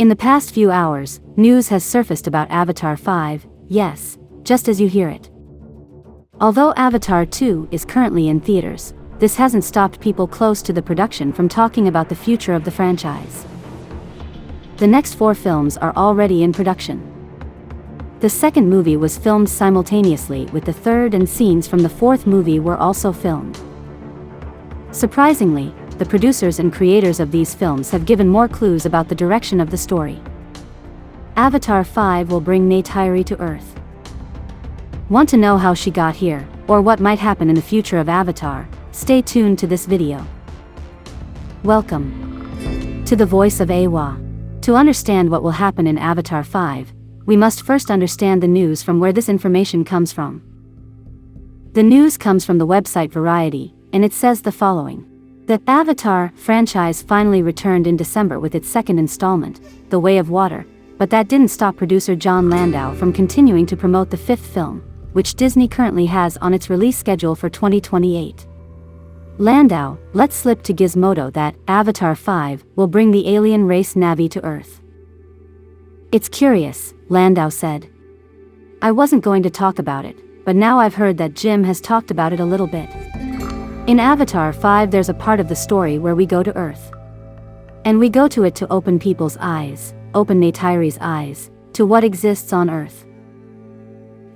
In the past few hours, news has surfaced about Avatar 5, yes, just as you hear it. Although Avatar 2 is currently in theaters, this hasn't stopped people close to the production from talking about the future of the franchise. The next 4 films are already in production. The second movie was filmed simultaneously with the third, and scenes from the fourth movie were also filmed. Surprisingly, the producers and creators of these films have given more clues about the direction of the story. Avatar 5 will bring Neytiri to Earth. Want to know how she got here, or what might happen in the future of Avatar? Stay tuned to this video. Welcome to the Voice of Awa. To understand what will happen in Avatar 5, we must first understand the news from where this information comes from. The news comes from the website Variety, and it says the following. The Avatar franchise finally returned in December with its second installment, The Way of Water, but that didn't stop producer Jon Landau from continuing to promote the fifth film, which Disney currently has on its release schedule for 2028. Landau let slip to Gizmodo that Avatar 5 will bring the alien race Na'vi to Earth. It's curious, Landau said. I wasn't going to talk about it, but now I've heard that Jim has talked about it a little bit. In Avatar 5 there's a part of the story where we go to Earth. And we go to it to open people's eyes, open Neytiri's eyes, to what exists on Earth.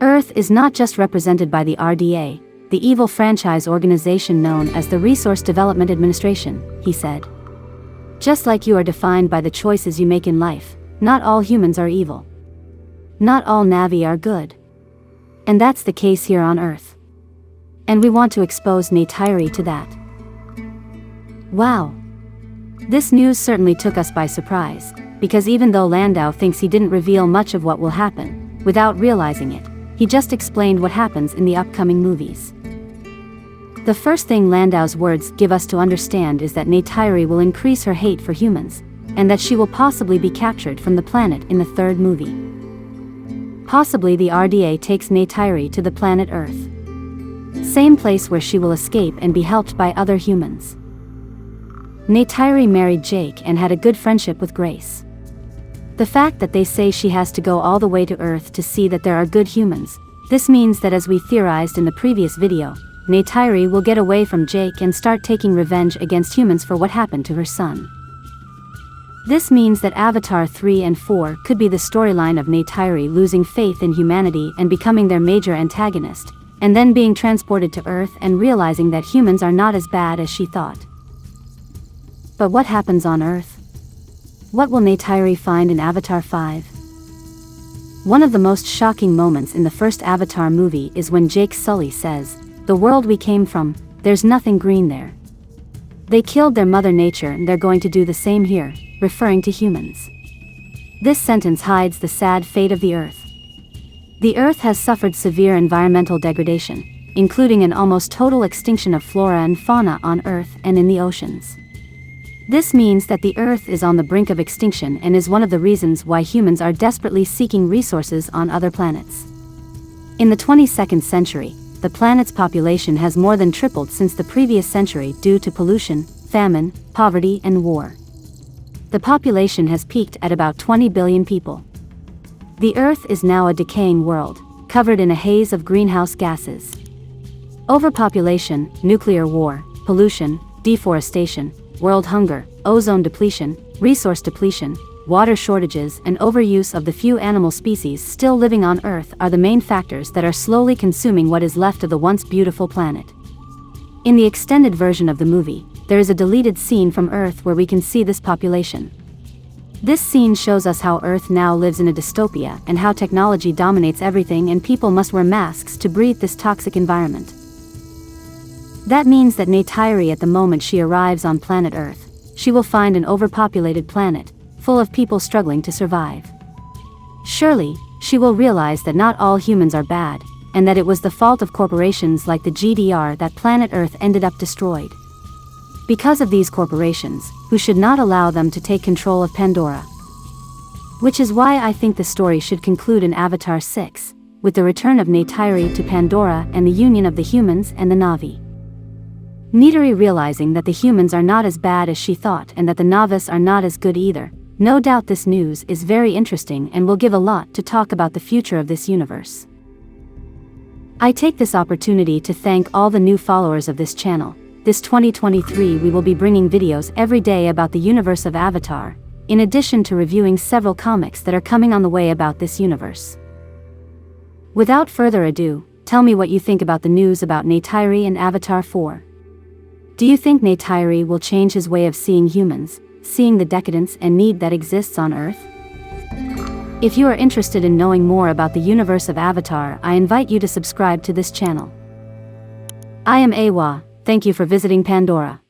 Earth is not just represented by the RDA, the evil franchise organization known as the Resource Development Administration, he said. Just like you are defined by the choices you make in life, not all humans are evil. Not all Na'vi are good. And that's the case here on Earth. And we want to expose Neytiri to that. Wow! This news certainly took us by surprise, because even though Landau thinks he didn't reveal much of what will happen, without realizing it, he just explained what happens in the upcoming movies. The first thing Landau's words give us to understand is that Neytiri will increase her hate for humans, and that she will possibly be captured from the planet in the third movie. Possibly the RDA takes Neytiri to the planet Earth. Same place where she will escape and be helped by other humans. Neytiri married Jake and had a good friendship with Grace. The fact that they say she has to go all the way to Earth to see that there are good humans, this means that, as we theorized in the previous video, Neytiri will get away from Jake and start taking revenge against humans for what happened to her son. This means that Avatar 3 and 4 could be the storyline of Neytiri losing faith in humanity and becoming their major antagonist, and then being transported to Earth and realizing that humans are not as bad as she thought. But what happens on Earth? What will Neytiri find in Avatar 5? One of the most shocking moments in the first Avatar movie is when Jake Sully says, "The world we came from, there's nothing green there. They killed their mother nature and they're going to do the same here," referring to humans. This sentence hides the sad fate of the Earth. The Earth has suffered severe environmental degradation, including an almost total extinction of flora and fauna on Earth and in the oceans. This means that the Earth is on the brink of extinction and is one of the reasons why humans are desperately seeking resources on other planets. In the 22nd century, the planet's population has more than tripled since the previous century due to pollution, famine, poverty, and war. The population has peaked at about 20 billion people. The Earth is now a decaying world, covered in a haze of greenhouse gases. Overpopulation, nuclear war, pollution, deforestation, world hunger, ozone depletion, resource depletion, water shortages, and overuse of the few animal species still living on Earth are the main factors that are slowly consuming what is left of the once beautiful planet. In the extended version of the movie, there is a deleted scene from Earth where we can see this population. This scene shows us how Earth now lives in a dystopia and how technology dominates everything and people must wear masks to breathe this toxic environment. That means that Neytiri, at the moment she arrives on planet Earth, she will find an overpopulated planet, full of people struggling to survive. Surely, she will realize that not all humans are bad, and that it was the fault of corporations like the GDR that planet Earth ended up destroyed. Because of these corporations, who should not allow them to take control of Pandora. Which is why I think the story should conclude in Avatar 6, with the return of Neytiri to Pandora and the union of the humans and the Na'vi. Neytiri, realizing that the humans are not as bad as she thought and that the Na'vis are not as good either, No doubt this news is very interesting and will give a lot to talk about the future of this universe. I take this opportunity to thank all the new followers of this channel. This 2023 we will be bringing videos every day about the universe of Avatar, in addition to reviewing several comics that are coming on the way about this universe. Without further ado, tell me what you think about the news about Neytiri and Avatar 4. Do you think Neytiri will change his way of seeing humans, seeing the decadence and need that exists on Earth? If you are interested in knowing more about the universe of Avatar, I invite you to subscribe to this channel. I am Awa, thank you for visiting Pandora.